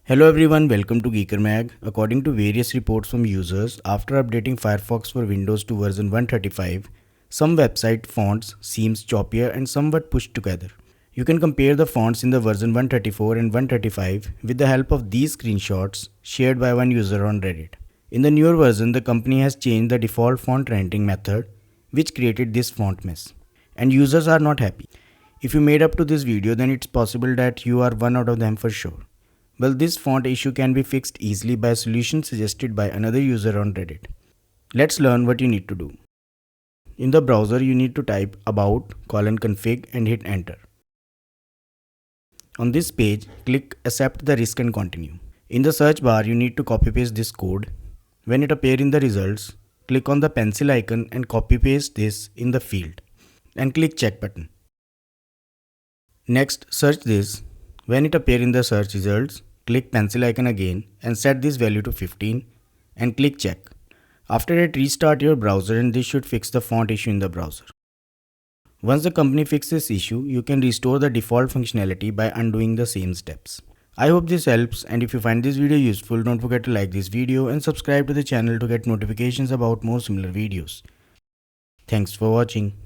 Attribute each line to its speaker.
Speaker 1: Hello everyone, welcome to geekermag. According to various reports from users, after updating Firefox for Windows to version 135, some website fonts seems choppier and somewhat pushed together. You can compare the fonts in the version 134 and 135 with the help of these screenshots shared by one user on Reddit. In the newer version, the company has changed the default font rendering method, which created this font mess. And users are not happy. If you made up to this video, then it's possible that you are one out of them for sure. Well, this font issue can be fixed easily by a solution suggested by another user on Reddit. Let's learn what you need to do. In the browser, you need to type about:config and hit enter. On this page, click accept the risk and continue. In the search bar, you need to copy paste this code. When it appears in the results, click on the pencil icon and copy paste this in the field and click check button. Next, search this. When it appears in the search results, click pencil icon again and set this value to 15 and click check. After that, restart your browser and this should fix the font issue in the browser. Once the company fixes this issue, you can restore the default functionality by undoing the same steps. I hope this helps, and if you find this video useful, don't forget to like this video and subscribe to the channel to get notifications about more similar videos. Thanks for watching.